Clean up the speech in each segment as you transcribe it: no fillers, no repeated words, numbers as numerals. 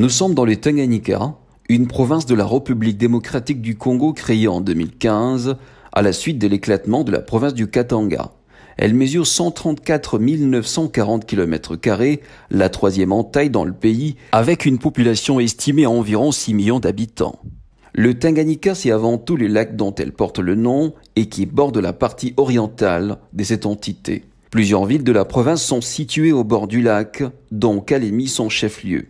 Nous sommes dans le Tanganyika, une province de la République démocratique du Congo créée en 2015 à la suite de l'éclatement de la province du Katanga. Elle mesure 134 940 km², la troisième en taille dans le pays, avec une population estimée à environ 6 millions d'habitants. Le Tanganyika, c'est avant tout le lac dont elle porte le nom et qui borde la partie orientale de cette entité. Plusieurs villes de la province sont situées au bord du lac, dont Kalemi son chef-lieu.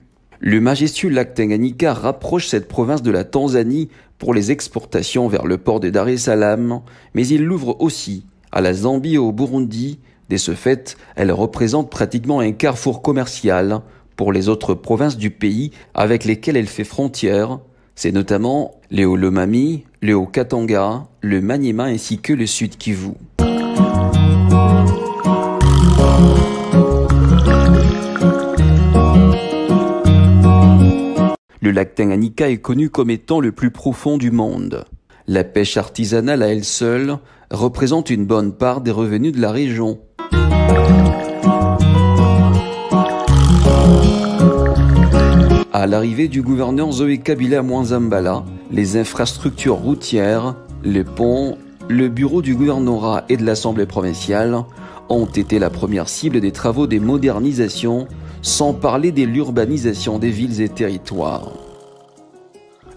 Le majestueux lac Tanganyika rapproche cette province de la Tanzanie pour les exportations vers le port de Dar es Salaam, mais il l'ouvre aussi à la Zambie et au Burundi. De ce fait, elle représente pratiquement un carrefour commercial pour les autres provinces du pays avec lesquelles elle fait frontière. C'est notamment le Haut-Lomami, le Haut-Katanga, le Maniema ainsi que le Sud-Kivu. Le lac Tanganyika est connu comme étant le plus profond du monde. La pêche artisanale à elle seule représente une bonne part des revenus de la région. À l'arrivée du gouverneur Zoé Kabila Mwanzambala, les infrastructures routières, les ponts, le bureau du gouvernorat et de l'Assemblée provinciale ont été la première cible des travaux de modernisation, sans parler de l'urbanisation des villes et territoires.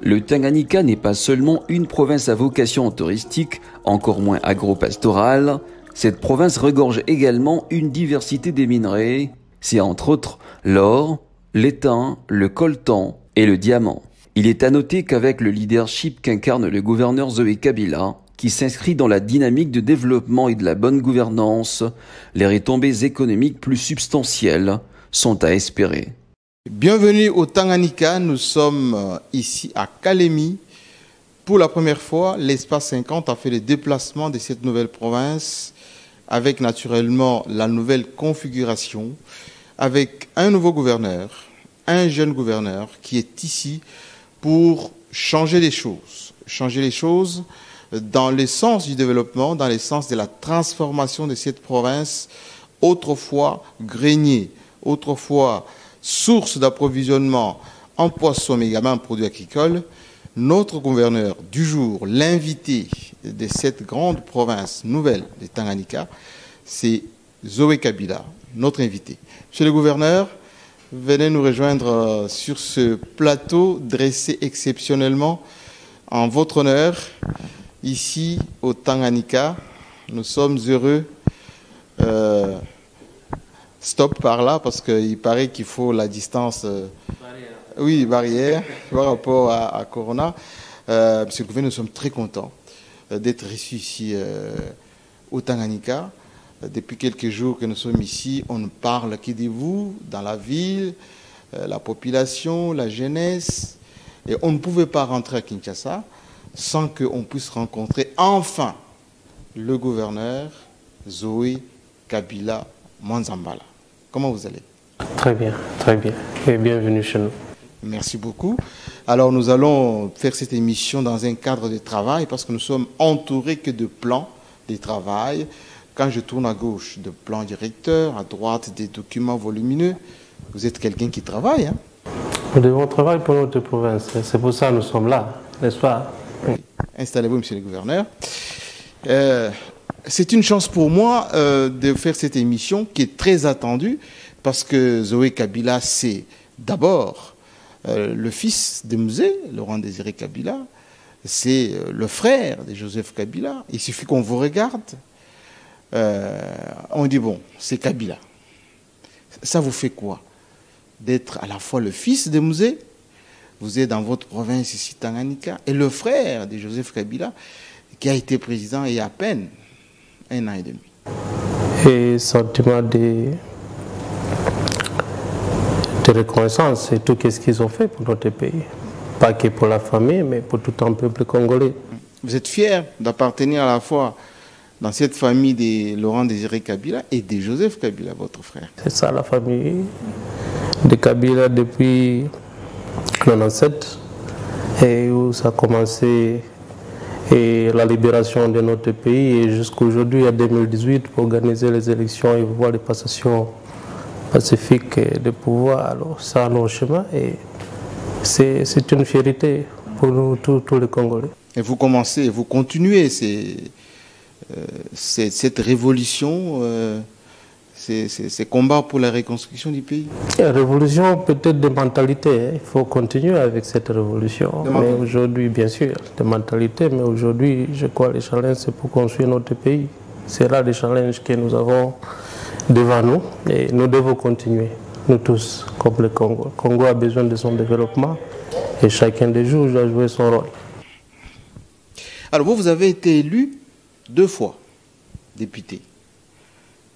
Le Tanganyika n'est pas seulement une province à vocation touristique, encore moins agro-pastorale. Cette province regorge également une diversité des minerais. C'est entre autres l'or, l'étain, le coltan et le diamant. Il est à noter qu'avec le leadership qu'incarne le gouverneur Zoé Kabila, qui s'inscrit dans la dynamique de développement et de la bonne gouvernance, les retombées économiques plus substantielles sont à espérer. Bienvenue au Tanganyika, nous sommes ici à Kalemi. Pour la première fois, l'Espace 50 a fait le déplacement de cette nouvelle province avec naturellement la nouvelle configuration, avec un nouveau gouverneur, un jeune gouverneur qui est ici pour changer les choses dans le sens du développement, dans le sens de la transformation de cette province, autrefois grenier, autrefois source d'approvisionnement en poissons, mais également en produits agricoles. Notre gouverneur du jour, l'invité de cette grande province nouvelle de Tanganyika, c'est Zoé Kabila, notre invité. Monsieur le gouverneur, venez nous rejoindre sur ce plateau dressé exceptionnellement en votre honneur, ici au Tanganyika. Nous sommes heureux. Stop par là, parce qu'il paraît qu'il faut la distance... barrière. Oui, barrière, par rapport à Corona. Monsieur le gouverneur, nous sommes très contents d'être reçus ici au Tanganyika. Depuis quelques jours que nous sommes ici, on ne parle que de vous, dans la ville, la population, la jeunesse. Et on ne pouvait pas rentrer à Kinshasa sans qu'on puisse rencontrer enfin le gouverneur Zoé Kabila Mwanzambala. Comment vous allez? Très bien, et bienvenue chez nous. Merci beaucoup. Alors nous allons faire cette émission dans un cadre de travail parce que nous sommes entourés que de plans de travail. Quand je tourne à gauche, de plans directeurs, à droite, des documents volumineux. Vous êtes quelqu'un qui travaille, hein? Nous devons travailler pour notre province. C'est pour ça que nous sommes là, n'est-ce pas? Oui. Installez-vous, monsieur le gouverneur. C'est une chance pour moi de faire cette émission qui est très attendue parce que Zoé Kabila, c'est d'abord le fils de Mzee, Laurent Désiré Kabila, c'est le frère de Joseph Kabila. Il suffit qu'on vous regarde, on dit bon, c'est Kabila. Ça vous fait quoi d'être à la fois le fils de Mzee, vous êtes dans votre province ici, Tanganyika, et le frère de Joseph Kabila, qui a été président il y a à peine 1 an et demi. Et sentiment de reconnaissance, c'est tout ce qu'ils ont fait pour notre pays. Pas que pour la famille, mais pour tout un peuple congolais. Vous êtes fier d'appartenir à la fois dans cette famille de Laurent Désiré Kabila et de Joseph Kabila, votre frère. C'est ça la famille de Kabila depuis 1997, et où ça a commencé et la libération de notre pays et jusqu'à aujourd'hui, en 2018, pour organiser les élections et voir les passations pacifiques de pouvoir. Alors ça a nos chemins et c'est une fierté pour nous, tous les Congolais. Et vous commencez, vous continuez cette révolution, ces combats pour la reconstruction du pays. La révolution peut-être de mentalité, il faut continuer avec cette révolution. Mais aujourd'hui, bien sûr, de mentalité, mais aujourd'hui, je crois que le challenge, c'est pour construire notre pays. C'est là le challenge que nous avons devant nous et nous devons continuer, nous tous, comme le Congo. Le Congo a besoin de son développement et chacun des jours doit jouer son rôle. Alors vous avez été élu 2 fois député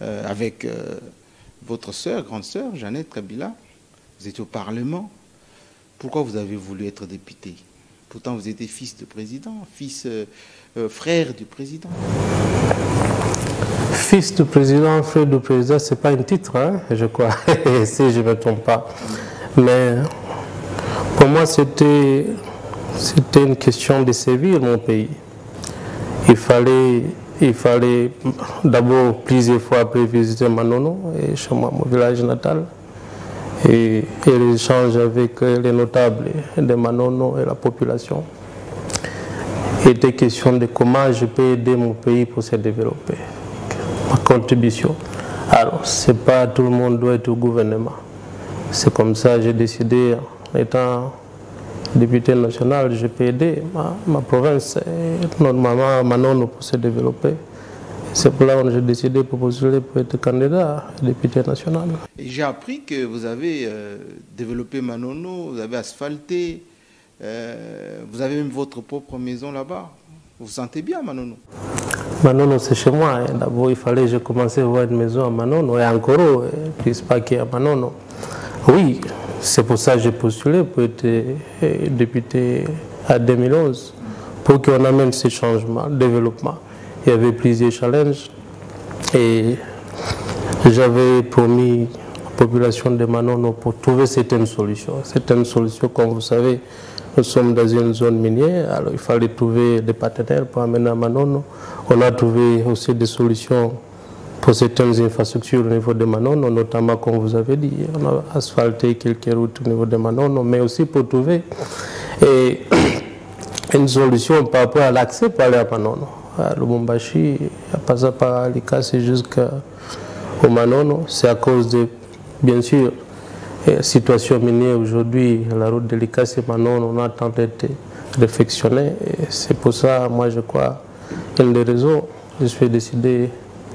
avec votre sœur, grande sœur, Jeannette Kabila. Vous étiez au Parlement. Pourquoi vous avez voulu être député? Pourtant vous étiez fils de président, frère du président. Fils du président, frère du président, ce n'est pas un titre, hein, je crois, si je ne me trompe pas. Mais pour moi, c'était une question de servir mon pays. Il fallait d'abord plusieurs fois après visiter Manono, et chez moi, mon village natal, et l'échange avec les notables de Manono et la population. Il était question de comment je peux aider mon pays pour se développer. Ma contribution. Alors, c'est pas tout le monde doit être au gouvernement. C'est comme ça que j'ai décidé, en étant député national, je peux aider ma province, notre maman Manono, pour se développer. C'est pour là que j'ai décidé pour postuler pour être candidat à député national. J'ai appris que vous avez développé Manono, vous avez asphalté, vous avez même votre propre maison là-bas. Vous vous sentez bien, Manono? Manono, c'est chez moi. D'abord, il fallait que je commence à voir une maison à Manono et encore, plus pas qu'à Manono. Oui, c'est pour ça que j'ai postulé pour être député à 2011, pour qu'on amène ces changements, le développement. Il y avait plusieurs challenges et j'avais promis à la population de Manono pour trouver certaines solutions. Certaines solutions, comme vous savez, nous sommes dans une zone minière, alors il fallait trouver des partenaires pour amener à Manono. On a trouvé aussi des solutions pour certaines infrastructures au niveau de Manono, notamment comme vous avez dit, on a asphalté quelques routes au niveau de Manono, mais aussi pour trouver une solution par rapport à l'accès pour aller à Manono. À Lubumbashi, à passer par Likasi jusqu'au Manono, c'est à cause de, bien sûr, la situation minière aujourd'hui, la route de Likasi-Manono, on a tenté de réfectionner. C'est pour ça, moi je crois, une des raisons, je suis décidé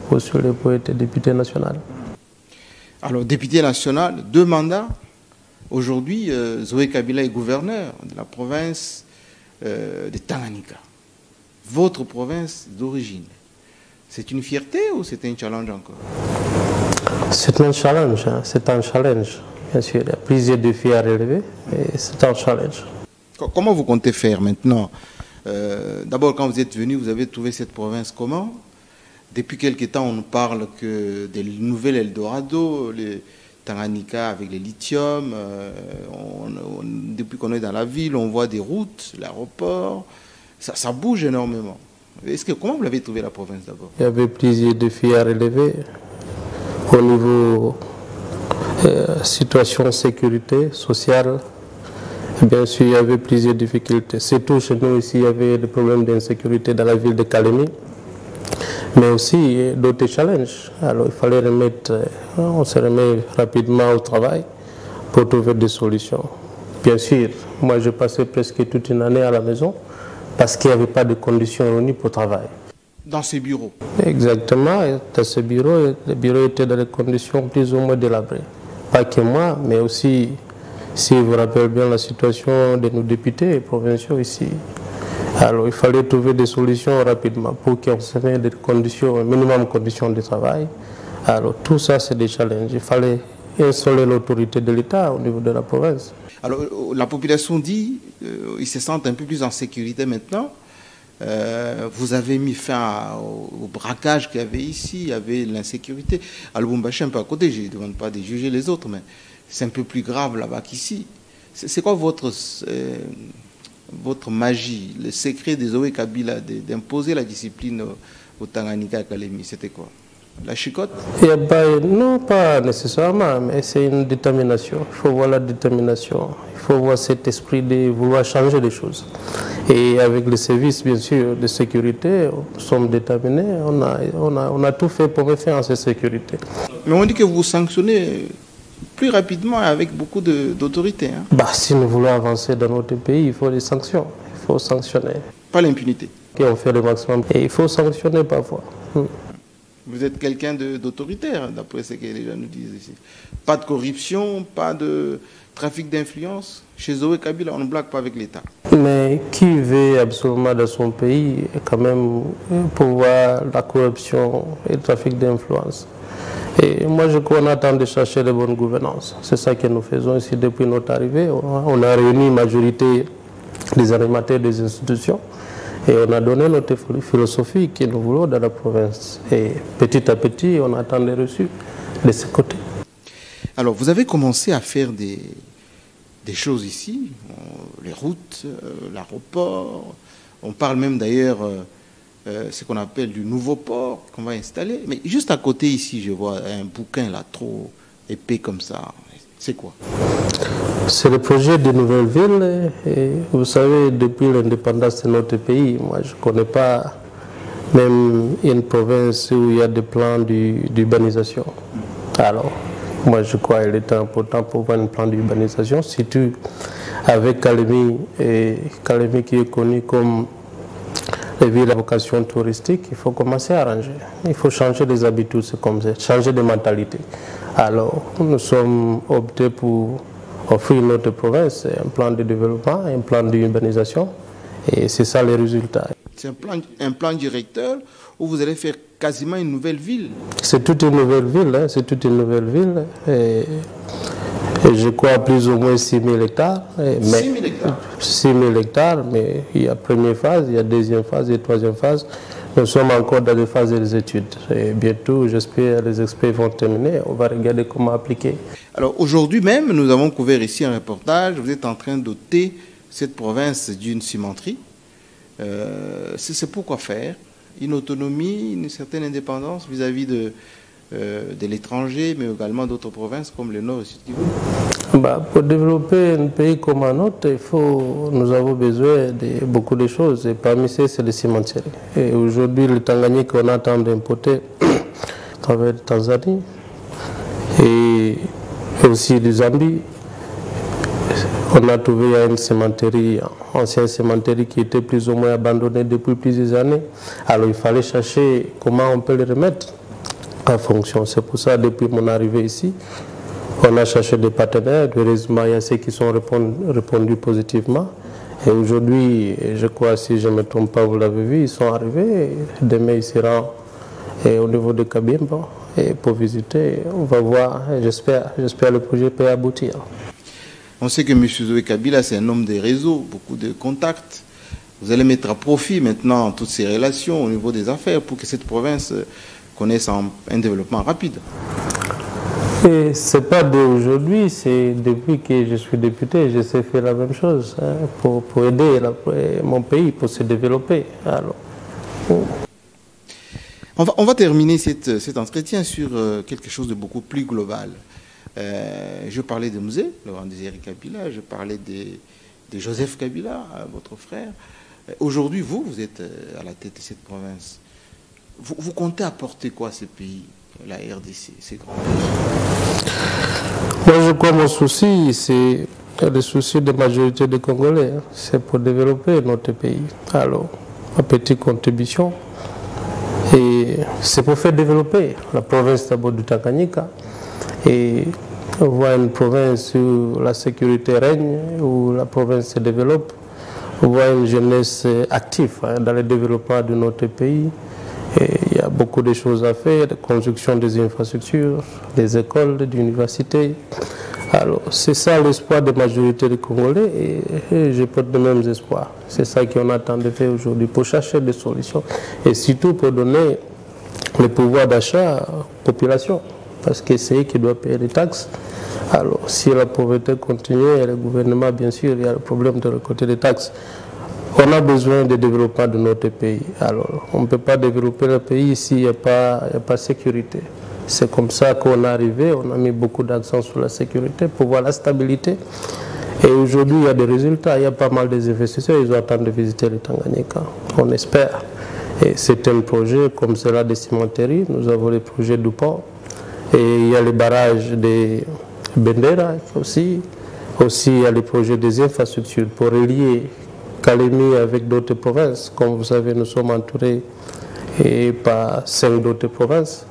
pour être député national. Alors, député national, 2 mandats. Aujourd'hui, Zoé Kabila est gouverneur de la province de Tanganyika. Votre province d'origine. C'est une fierté ou c'est un challenge encore? C'est un challenge, hein. C'est un challenge. Bien sûr, il y a plusieurs défis à relever et c'est un challenge. Comment vous comptez faire maintenant? D'abord, quand vous êtes venu, vous avez trouvé cette province comment? Depuis quelque temps, on parle que des nouvelles Eldorado, les Tanganyika avec les lithium. Depuis qu'on est dans la ville, on voit des routes, l'aéroport. Ça bouge énormément. Comment vous l'avez trouvé la province d'abord? Il y avait plusieurs défis à relever au niveau situation de sécurité sociale. Bien sûr, il y avait plusieurs difficultés. Surtout chez nous ici, il y avait des problèmes d'insécurité dans la ville de Kalemi, mais aussi d'autres challenges. Alors il fallait on se remet rapidement au travail pour trouver des solutions. Bien sûr, moi j'ai passé presque toute une année à la maison parce qu'il n'y avait pas de conditions réunies pour travailler. Dans ces bureaux? Exactement, dans ce bureau, le bureau était dans des conditions plus ou moins délabrées. Pas que moi, mais aussi, si vous vous rappelez bien la situation de nos députés provinciaux ici. Alors il fallait trouver des solutions rapidement pour qu'on se mette des conditions, un minimum de conditions de travail. Alors tout ça c'est des challenges. Il fallait installer l'autorité de l'État au niveau de la province. Alors la population dit qu'ils se sentent un peu plus en sécurité maintenant. Vous avez mis fin au braquage qu'il y avait ici, il y avait l'insécurité. À Lubumbashi, un peu à côté, je ne demande pas de juger les autres, mais c'est un peu plus grave là-bas qu'ici. C'est quoi votre magie, le secret de Zoé Kabila d'imposer la discipline au Tanganyika à Kalemi? C'était quoi? la chicote? Il y a pas, non, pas nécessairement, mais c'est une détermination. Il faut voir la détermination. Il faut voir cet esprit de vouloir changer les choses. Et avec les services, bien sûr, de sécurité, nous sommes déterminés. On a tout fait pour faire en cette sécurité. Mais on dit que vous sanctionnez plus rapidement et avec beaucoup d'autorité. Hein? Bah, si nous voulons avancer dans notre pays, il faut des sanctions. Il faut sanctionner. Pas l'impunité. On fait le maximum. Et il faut sanctionner parfois. Vous êtes quelqu'un d'autoritaire, d'après ce que les gens nous disent ici. Pas de corruption, pas de trafic d'influence. Chez Zoé Kabila, on ne blague pas avec l'État. Mais qui veut absolument dans son pays, quand même, pour voir la corruption et le trafic d'influence? Et moi, je crois qu'on attend de chercher de bonne gouvernance. C'est ça que nous faisons ici depuis notre arrivée. On a réuni une majorité des animateurs des institutions et on a donné notre philosophie que nous voulons dans la province. Et petit à petit, on attend des reçus de ce côté. Alors, vous avez commencé à faire des choses ici, les routes, l'aéroport. On parle même d'ailleurs ce qu'on appelle du nouveau port qu'on va installer. Mais juste à côté ici, je vois un bouquin là, trop épais comme ça. C'est quoi? C'est le projet de nouvelle ville. Et vous savez, depuis l'indépendance de notre pays, moi je ne connais pas même une province où il y a des plans d'urbanisation. Alors, moi je crois qu'il est important pour voir un plan d'urbanisation, surtout avec Kalemi, et Kalemi qui est connu comme les villes à vocation touristique. Il faut commencer à arranger. Il faut changer des habitudes, c'est comme ça, changer de mentalité. Alors, nous sommes optés pour offrir notre province un plan de développement, un plan d'urbanisation, et c'est ça les résultats. C'est un plan directeur où vous allez faire quasiment une nouvelle ville. C'est toute une nouvelle ville, hein, c'est toute une nouvelle ville. Et je crois plus ou moins 6 000 hectares. 6 000 hectares 6 000 hectares, mais il y a première phase, il y a deuxième phase et troisième phase. Nous sommes encore dans les phases des études. Et bientôt, j'espère, les experts vont terminer. On va regarder comment appliquer. Alors aujourd'hui même, nous avons couvert ici un reportage. Vous êtes en train de doter cette province d'une cimenterie. C'est pourquoi faire? Une autonomie, une certaine indépendance vis-à-vis de l'étranger, mais également d'autres provinces comme le Nord et le Sud-Kivu? Pour développer un pays comme un autre, nous avons besoin de beaucoup de choses. Et parmi ces, c'est les cimentières. Et aujourd'hui, le Tanganyika, on attend d'importer à travers la Tanzanie et aussi du Zambie. On a trouvé une cimenterie, ancienne cimenterie qui était plus ou moins abandonnée depuis plusieurs années. Alors il fallait chercher comment on peut les remettre en fonction. C'est pour ça, depuis mon arrivée ici, on a cherché des partenaires. Heureusement, il y a ceux qui sont répondus positivement. Et aujourd'hui, je crois, si je ne me trompe pas, vous l'avez vu, ils sont arrivés. Demain, ils seront au niveau de Kabimba et pour visiter. On va voir. J'espère que le projet peut aboutir. On sait que M. Zoé Kabila, c'est un homme des réseaux, beaucoup de contacts. Vous allez mettre à profit maintenant toutes ces relations au niveau des affaires pour que cette province connaisse un développement rapide. Ce n'est pas d'aujourd'hui, c'est depuis que je suis député, je sais faire la même chose pour aider mon pays, pour se développer. Alors, on va terminer cet entretien sur quelque chose de beaucoup plus global. Je parlais de Mzee, Laurent Désiré Kabila, je parlais de Joseph Kabila, votre frère. Aujourd'hui, vous êtes à la tête de cette province. Vous comptez apporter quoi à ce pays, la RDC, ces grands pays? Moi, je crois que mon souci, c'est le souci de la majorité des Congolais. C'est pour développer notre pays. Alors, ma petite contribution, et c'est pour faire développer la province d'abord du Tanganyika. Et on voit une province où la sécurité règne, où la province se développe. On voit une jeunesse active dans le développement de notre pays. Et il y a beaucoup de choses à faire, la construction des infrastructures, des écoles, des universités. Alors, c'est ça l'espoir de la majorité des Congolais et je porte de mêmes espoirs. C'est ça qu'on attend de faire aujourd'hui pour chercher des solutions et surtout pour donner le pouvoir d'achat à la population. Parce que c'est eux qui doivent payer les taxes. Alors, si la pauvreté continue, et le gouvernement, bien sûr, il y a le problème de le côté des taxes. On a besoin de développement de notre pays. Alors, on ne peut pas développer le pays s'il n'y a pas de sécurité. C'est comme ça qu'on est arrivé, on a mis beaucoup d'accent sur la sécurité pour voir la stabilité. Et aujourd'hui, il y a des résultats. Il y a pas mal d'investisseurs, ils attendent de visiter le Tanganyika. On espère. Et certains projets, comme cela des cimenteries, nous avons les projets du port. Et il y a les barrages de Bendera aussi. Aussi, il y a les projets des infrastructures pour relier Kalemi avec d'autres provinces. Comme vous savez, nous sommes entourés par 5 d'autres provinces.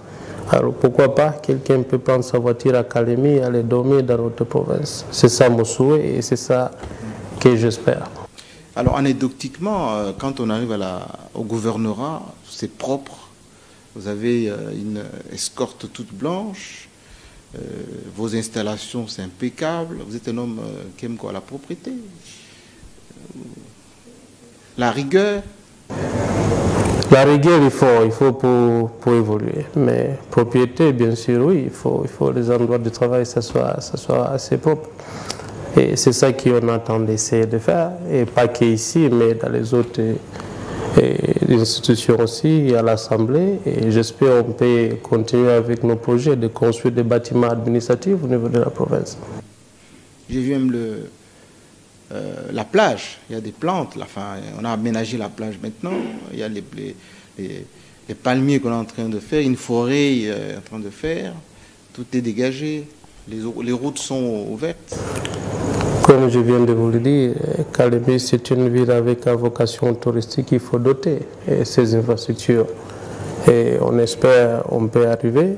Alors pourquoi pas, quelqu'un peut prendre sa voiture à Kalemi et aller dormir dans notre province. C'est ça mon souhait et c'est ça que j'espère. Alors anecdotiquement, quand on arrive au gouvernorat, c'est propre. Vous avez une escorte toute blanche. Vos installations, c'est impeccable. Vous êtes un homme qui aime quoi? La propreté, la rigueur. La rigueur, il faut pour évoluer. Mais propriété, bien sûr, oui, il faut les endroits de travail, ça soit assez propre. Et c'est ça qu'on attend d'essayer de faire. Et pas qu'ici, mais dans les autres institutions aussi, à l'Assemblée. Et j'espère qu'on peut continuer avec nos projets de construire des bâtiments administratifs au niveau de la province. J'ai vu même la plage, il y a des plantes, on a aménagé la plage maintenant, il y a les palmiers qu'on est en train de faire, une forêt en train de faire, tout est dégagé, les routes sont ouvertes. Comme je viens de vous le dire, Kalemi c'est une ville avec une vocation touristique, il faut doter ces infrastructures. Et on espère qu'on peut arriver.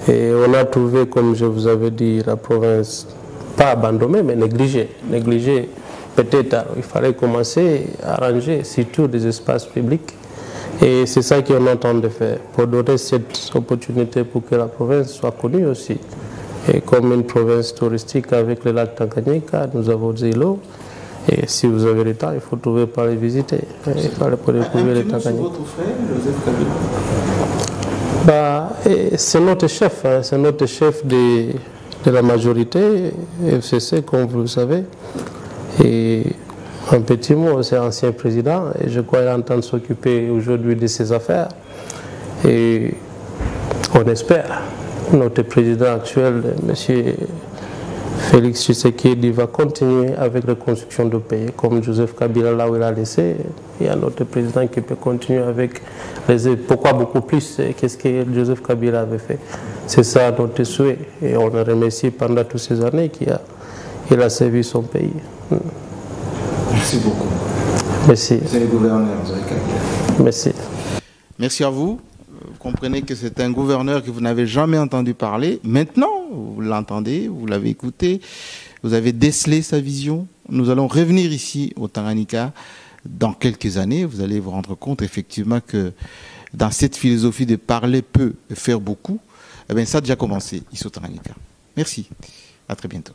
Et on a trouvé, comme je vous avais dit, la province pas abandonnée, mais négligée. Négligée, peut-être, il fallait commencer à arranger surtout des espaces publics. Et c'est ça qu'on est en train de faire, pour donner cette opportunité pour que la province soit connue aussi. Et comme une province touristique avec le lac Tanganyika, nous avons des îlots. Et si vous avez le temps, il faut trouver par les visiter. Pour découvrir le Tanganyika. Votre frère, Joseph Kabila? C'est notre chef, hein, c'est notre chef de la majorité, FCC, comme vous le savez. Et un petit mot, c'est ancien président, et je crois qu'il est en train de s'occuper aujourd'hui de ses affaires. Et on espère. Notre président actuel, M. Félix Tshisekedi, va continuer avec la construction de pays. Comme Joseph Kabila, là où il a laissé, il y a notre président qui peut continuer avec pourquoi beaucoup plus qu'est-ce que Joseph Kabila avait fait. C'est ça notre souhait. Et on le remercie pendant toutes ces années qu'il a servi son pays. Merci beaucoup. Merci. C'est le gouverneur, Joseph Kabila. Merci. Merci à vous. Vous comprenez que c'est un gouverneur que vous n'avez jamais entendu parler. Maintenant, vous l'entendez, vous l'avez écouté, vous avez décelé sa vision. Nous allons revenir ici au Tanganyika dans quelques années. Vous allez vous rendre compte effectivement que dans cette philosophie de parler peu et faire beaucoup, eh bien, ça a déjà commencé ici au Tanganyika. Merci. À très bientôt.